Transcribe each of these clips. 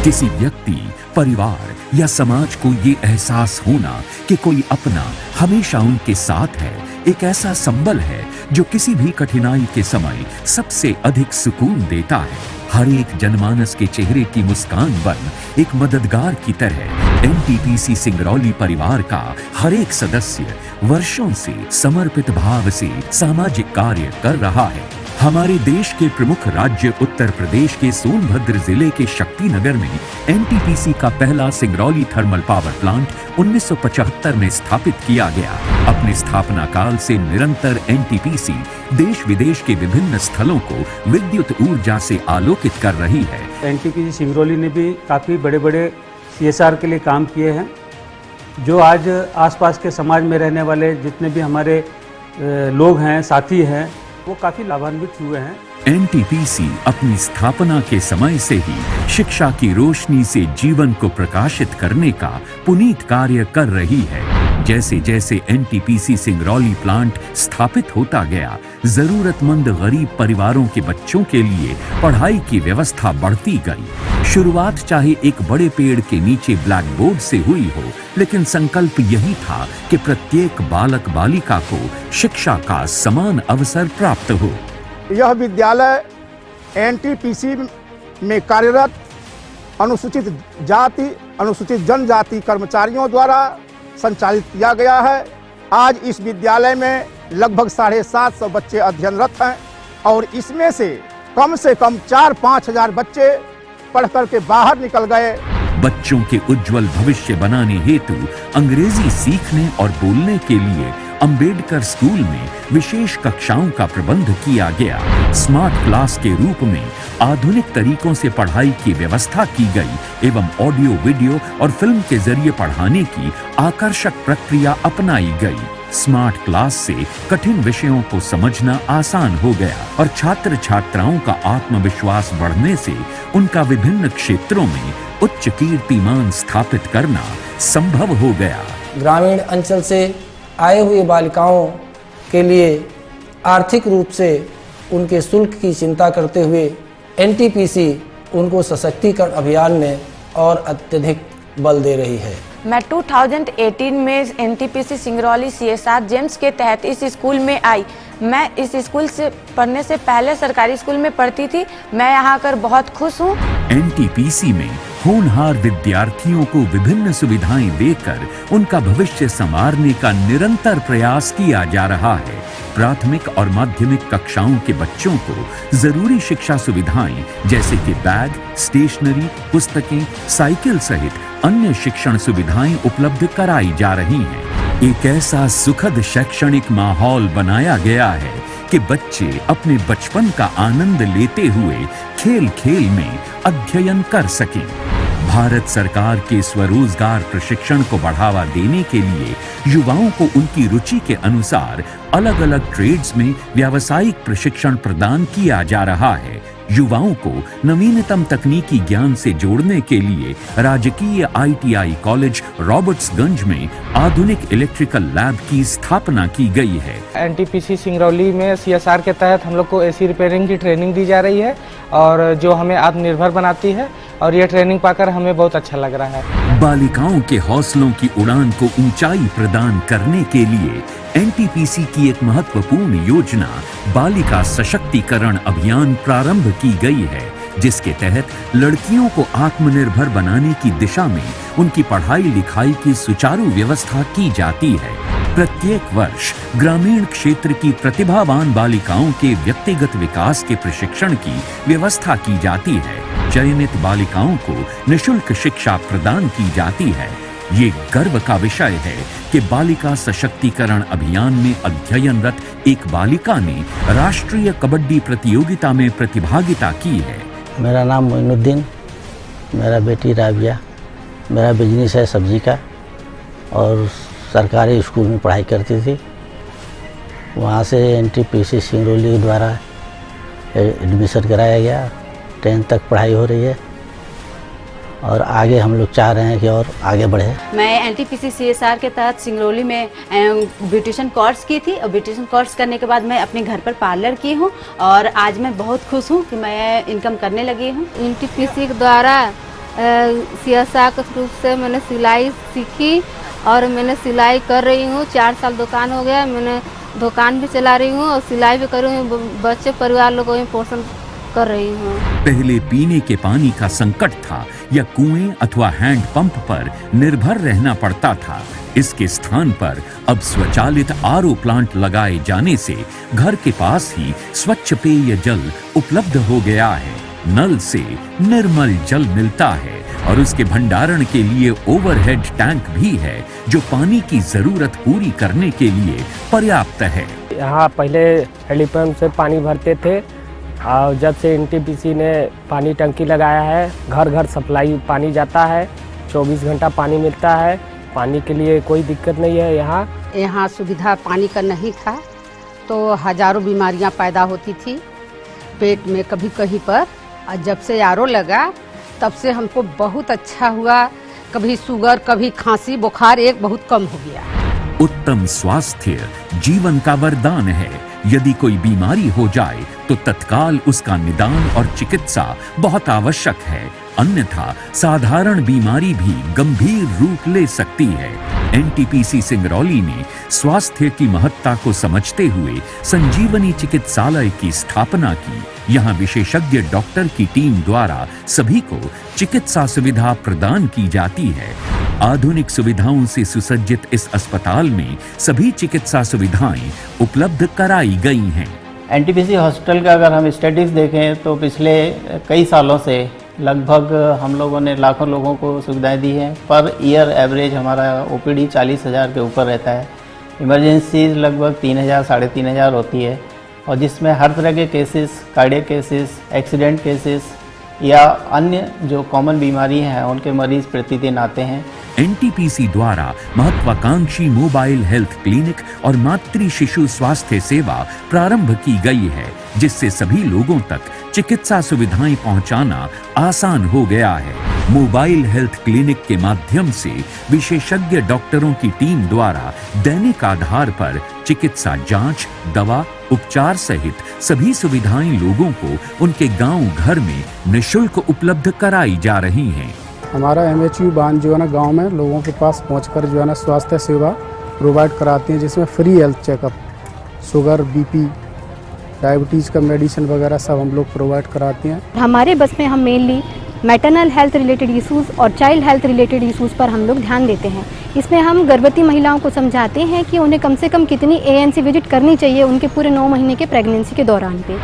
किसी व्यक्ति, परिवार या समाज को ये एहसास होना कि कोई अपना हमेशा उनके साथ है, एक ऐसा संबल है जो किसी भी कठिनाई के समय सबसे अधिक सुकून देता है। हर एक जनमानस के चेहरे की मुस्कान बन एक मददगार की तरह एनटीपीसी सिंगरौली परिवार का हर एक सदस्य वर्षों से समर्पित भाव से सामाजिक कार्य कर रहा है। हमारे देश के प्रमुख राज्य उत्तर प्रदेश के सोनभद्र जिले के शक्तिनगर में एनटीपीसी का पहला सिंगरौली थर्मल पावर प्लांट 1975 में स्थापित किया गया। अपने स्थापना काल से निरंतर एनटीपीसी देश विदेश के विभिन्न स्थलों को विद्युत ऊर्जा से आलोकित कर रही है। एनटीपीसी सिंगरौली ने भी काफ़ी बड़े बड़े सीएसआर के लिए काम किए हैं, जो आज आसपास के समाज में रहने वाले जितने भी हमारे लोग हैं, साथी हैं, वो काफ़ी लाभान्वित हुए हैं। एनटीपीसी अपनी स्थापना के समय से ही शिक्षा की रोशनी से जीवन को प्रकाशित करने का पुनीत कार्य कर रही है। जैसे जैसे एनटीपीसी सिंगरौली प्लांट स्थापित होता गया, जरूरतमंद गरीब परिवारों के बच्चों के लिए पढ़ाई की व्यवस्था बढ़ती गई। शुरुआत चाहे एक बड़े पेड़ के नीचे ब्लैक बोर्ड से हुई हो, लेकिन संकल्प यही था कि प्रत्येक बालक बालिका को शिक्षा का समान अवसर प्राप्त हो। यह विद्यालय एनटीपीसी में कार्यरत अनुसूचित जाति, अनुसूचित जनजाति कर्मचारियों द्वारा संचालित किया गया है। आज इस विद्यालय में लगभग 750 बच्चे अध्ययनरत हैं और इसमें से कम 4-5 हजार बच्चे पढ़कर के बाहर निकल गए। बच्चों के उज्जवल भविष्य बनाने हेतु अंग्रेजी सीखने और बोलने के लिए अंबेडकर स्कूल में विशेष कक्षाओं का प्रबंध किया गया। स्मार्ट क्लास के रूप में आधुनिक तरीकों से पढ़ाई की व्यवस्था की गई एवं ऑडियो, वीडियो और फिल्म के जरिए पढ़ाने की आकर्षक प्रक्रिया अपनाई गई। स्मार्ट क्लास से कठिन विषयों को समझना आसान हो गया और छात्र छात्राओं का आत्मविश्वास बढ़ने से उनका विभिन्न क्षेत्रों में उच्च कीर्तिमान स्थापित करना संभव हो गया। ग्रामीण अंचल से आए हुए बालिकाओं के लिए आर्थिक रूप से उनके शुल्क की चिंता करते हुए एनटीपीसी उनको सशक्तिकरण अभियान में और अत्यधिक बल दे रही है। मैं 2018 में एनटीपीसी सिंगरौली सीएसआर जेम्स के तहत इस स्कूल में आई। मैं इस स्कूल से पढ़ने से पहले सरकारी स्कूल में पढ़ती थी। मैं यहाँ आकर बहुत खुश हूँ। एनटीपीसी में होनहार विद्यार्थियों को विभिन्न सुविधाएं देकर उनका भविष्य संवारने का निरंतर प्रयास किया जा रहा है। प्राथमिक और माध्यमिक कक्षाओं के बच्चों को जरूरी शिक्षा सुविधाएं जैसे कि बैग, स्टेशनरी, पुस्तकें, साइकिल सहित अन्य शिक्षण सुविधाएं उपलब्ध कराई जा रही हैं। एक ऐसा सुखद शैक्षणिक माहौल बनाया गया है कि बच्चे अपने बचपन का आनंद लेते हुए खेल खेल में अध्ययन कर सकें। भारत सरकार के स्वरोजगार प्रशिक्षण को बढ़ावा देने के लिए युवाओं को उनकी रुचि के अनुसार अलग अलग ट्रेड्स में व्यावसायिक प्रशिक्षण प्रदान किया जा रहा है। युवाओं को नवीनतम तकनीकी ज्ञान से जोड़ने के लिए राजकीय आईटीआई कॉलेज रॉबर्ट्सगंज में आधुनिक इलेक्ट्रिकल लैब की स्थापना की गई है। एनटीपीसी सिंगरौली में सीएसआर के तहत हम लोग को एसी रिपेयरिंग की ट्रेनिंग दी जा रही है और जो हमें आत्मनिर्भर बनाती है और ये ट्रेनिंग पाकर हमें बहुत अच्छा लग रहा है। बालिकाओं के हौसलों की उड़ान को ऊंचाई प्रदान करने के लिए एनटीपीसी की एक महत्वपूर्ण योजना बालिका सशक्तिकरण अभियान प्रारंभ की गई है, जिसके तहत लड़कियों को आत्मनिर्भर बनाने की दिशा में उनकी पढ़ाई लिखाई की सुचारू व्यवस्था की जाती है। प्रत्येक वर्ष ग्रामीण क्षेत्र की प्रतिभावान बालिकाओं के व्यक्तिगत विकास के प्रशिक्षण की व्यवस्था की जाती है। चयनित बालिकाओं को निःशुल्क शिक्षा प्रदान की जाती है। ये गर्व का विषय है कि बालिका सशक्तिकरण अभियान में अध्ययनरत एक बालिका ने राष्ट्रीय कबड्डी प्रतियोगिता में प्रतिभागिता की है। मेरा नाम मोइनुद्दीन, मेरा बेटी राबिया, मेरा बिजनेस है सब्जी का और सरकारी स्कूल में पढ़ाई करती थी। वहाँ से एनटीपीसी सिंगरौली द्वारा एडमिशन कराया गया। 10th तक पढ़ाई हो रही है और आगे हम लोग चाह रहे हैं कि और आगे बढ़े। मैं एनटीपीसी सीएसआर के तहत सिंगरौली में ब्यूटिशियन कोर्स की थी और ब्यूटिशियन कोर्स करने के बाद मैं अपने घर पर पार्लर की हूँ और आज मैं बहुत खुश हूँ कि मैं इनकम करने लगी हूँ। एनटीपीसी के द्वारा सीएसआर के थ्रू से मैंने सिलाई सीखी और मैंने सिलाई कर रही हूँ। 4 साल दुकान हो गया, मैंने दुकान भी चला रही हूँ और सिलाई भी कर रही हूँ, बच्चे परिवार लोगों को पोषण कर रही हूँ। पहले पीने के पानी का संकट था या कुएं अथवा हैंड पंप पर निर्भर रहना पड़ता था। इसके स्थान पर अब स्वचालित आरओ प्लांट लगाए जाने से घर के पास ही स्वच्छ पेय जल उपलब्ध हो गया है। नल से निर्मल जल मिलता है और उसके भंडारण के लिए ओवरहेड टैंक भी है जो पानी की जरूरत पूरी करने के लिए पर्याप्त है। यहाँ पहले हैंडपंप से पानी भरते थे और जब से एनटीपीसी ने पानी टंकी लगाया है घर घर सप्लाई पानी जाता है, 24 घंटा पानी मिलता है। पानी के लिए कोई दिक्कत नहीं है। यहाँ सुविधा पानी का नहीं था तो हजारों बीमारियाँ पैदा होती थी पेट में कभी कहीं पर, और जब से आरओ लगा तब से हमको बहुत अच्छा हुआ। कभी शुगर कभी खांसी बुखार एक बहुत कम हो गया। उत्तम स्वास्थ्य जीवन का वरदान है। यदि कोई बीमारी हो जाए तो तत्काल उसका निदान और चिकित्सा बहुत आवश्यक है, अन्यथा साधारण बीमारी भी गंभीर रूप ले सकती है। एनटीपीसी सिंगरौली ने स्वास्थ्य की महत्ता को समझते हुए संजीवनी चिकित्सालय की स्थापना की। यहाँ विशेषज्ञ डॉक्टर की टीम द्वारा सभी को चिकित्सा सुविधा प्रदान की जाती है। आधुनिक सुविधाओं से सुसज्जित इस अस्पताल में सभी चिकित्सा सुविधाएं उपलब्ध कराई गई हैं। एनटीपीसी हॉस्पिटल का अगर हम स्टैटिस्टिक्स देखें तो पिछले कई सालों से लगभग हम लोगों ने लाखों लोगों को सुविधाएं दी हैं। पर ईयर एवरेज हमारा ओपीडी 40,000 के ऊपर रहता है। इमरजेंसी लगभग 3,000 साढ़े 3,000 होती है और जिसमें हर तरह के cases, cardiac cases, accident cases या अन्य जो कॉमन बीमारी हैं उनके मरीज प्रतिदिन आते हैं। एनटीपीसी द्वारा महत्वाकांक्षी मोबाइल हेल्थ क्लिनिक और मातृ शिशु स्वास्थ्य सेवा प्रारंभ की गई है, जिससे सभी लोगों तक चिकित्सा सुविधाएं पहुंचाना आसान हो गया है। मोबाइल हेल्थ क्लिनिक के माध्यम से विशेषज्ञ डॉक्टरों की टीम द्वारा दैनिक आधार पर चिकित्सा जांच, दवा, उपचार सहित सभी सुविधाएं लोगों को उनके गांव घर में निःशुल्क उपलब्ध कराई जा रही हैं। हमारा MHU बांध जो है ना गाँव में लोगों के पास पहुंचकर जो है ना स्वास्थ्य सेवा प्रोवाइड कराती हैं, जिसमें free health checkup, sugar, BP, diabetes का मेडिसिन वगैरह सब हम लोग प्रोवाइड कराते हैं। हमारे बस में हम mainly maternal health related issues और चाइल्ड हेल्थ रिलेटेड इश्यूज़ पर हम लोग ध्यान देते हैं। इसमें हम गर्भवती महिलाओं को समझाते हैं कि उन्हें कम से कम कितनी ANC विजिट करनी चाहिए उनके पूरे 9 महीने के प्रेगनेंसी के दौरान पे।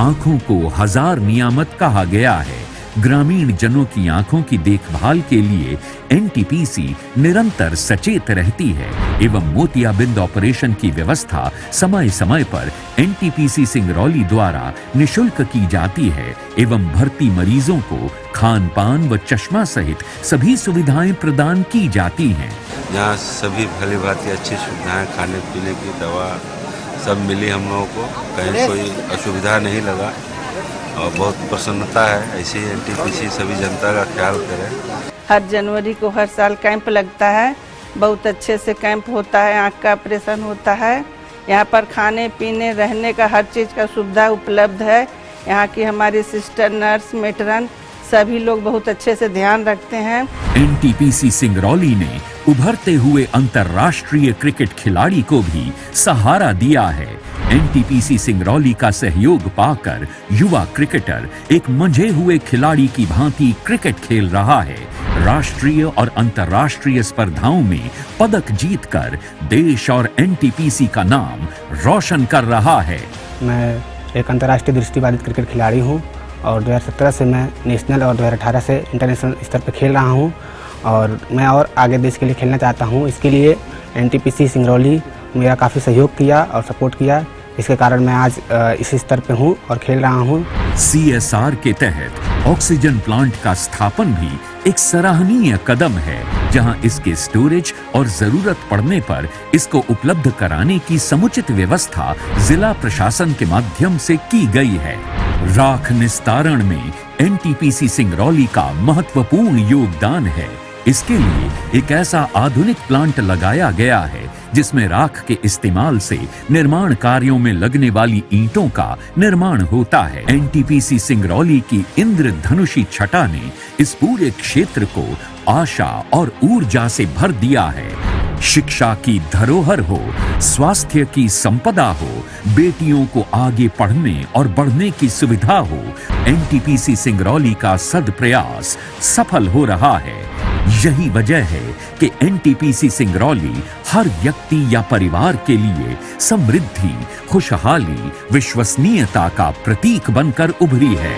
आँखों को 1000 नियामत कहा गया है। ग्रामीण जनों की आंखों की देखभाल के लिए एनटीपीसी निरंतर सचेत रहती है एवं मोतियाबिंद ऑपरेशन की व्यवस्था समय समय पर एनटीपीसी सिंगरौली द्वारा निःशुल्क की जाती है एवं भर्ती मरीजों को खान पान व चश्मा सहित सभी सुविधाएं प्रदान की जाती हैं। यहाँ सभी भली भांति अच्छी सुविधाएं, खाने पीने की दवा सब मिली हम लोगों को, कहीं कोई असुविधा नहीं लगा और बहुत प्रसन्नता है। ऐसे ही एनटीपीसी सभी जनता का ख्याल करे। हर जनवरी को हर साल कैंप लगता है, बहुत अच्छे से कैंप होता है, आँख का ऑपरेशन होता है। यहाँ पर खाने पीने रहने का हर चीज़ का सुविधा उपलब्ध है। यहाँ की हमारी सिस्टर, नर्स, मेट्रन सभी लोग बहुत अच्छे से ध्यान रखते हैं। एनटीपीसी सिंगरौली ने उभरते हुए अंतर्राष्ट्रीय क्रिकेट खिलाड़ी को भी सहारा दिया है। एनटीपीसी सिंगरौली का सहयोग पाकर युवा क्रिकेटर एक मंझे हुए खिलाड़ी की भांति क्रिकेट खेल रहा है। राष्ट्रीय और अंतर्राष्ट्रीय स्पर्धाओं में पदक जीतकर देश और एनटीपीसी का नाम रोशन कर रहा है। मैं एक अंतर्राष्ट्रीय दृष्टिबाधित क्रिकेट खिलाड़ी हूँ और 2017 से मैं नेशनल और 2018 से इंटरनेशनल स्तर पर खेल रहा हूँ और मैं और आगे देश के लिए खेलना चाहता हूँ। इसके लिए एनटीपीसी सिंगरौली मेरा काफ़ी सहयोग किया और सपोर्ट किया, इसके कारण मैं आज इस स्तर पे हूँ और खेल रहा हूँ। CSR के तहत ऑक्सीजन प्लांट का स्थापन भी एक सराहनीय कदम है, जहां इसके स्टोरेज और जरूरत पड़ने पर इसको उपलब्ध कराने की समुचित व्यवस्था जिला प्रशासन के माध्यम से की गई है। राख निस्तारण में एनटीपीसी सिंगरौली का महत्वपूर्ण योगदान है। इसके लिए एक ऐसा आधुनिक प्लांट लगाया गया है जिसमें राख के इस्तेमाल से निर्माण कार्यों में लगने वाली ईंटों का निर्माण होता है। एनटीपीसी सिंगरौली की इंद्रधनुषी छटा ने इस पूरे क्षेत्र को आशा और ऊर्जा से भर दिया है। शिक्षा की धरोहर हो, स्वास्थ्य की संपदा हो, बेटियों को आगे पढ़ने और बढ़ने की सुविधा हो, एनटीपीसी सिंगरौली का सदप्रयास सफल हो रहा है। यही वजह है कि एनटीपीसी सिंगरौली हर व्यक्ति या परिवार के लिए समृद्धि, खुशहाली, विश्वसनीयता का प्रतीक बनकर उभरी है।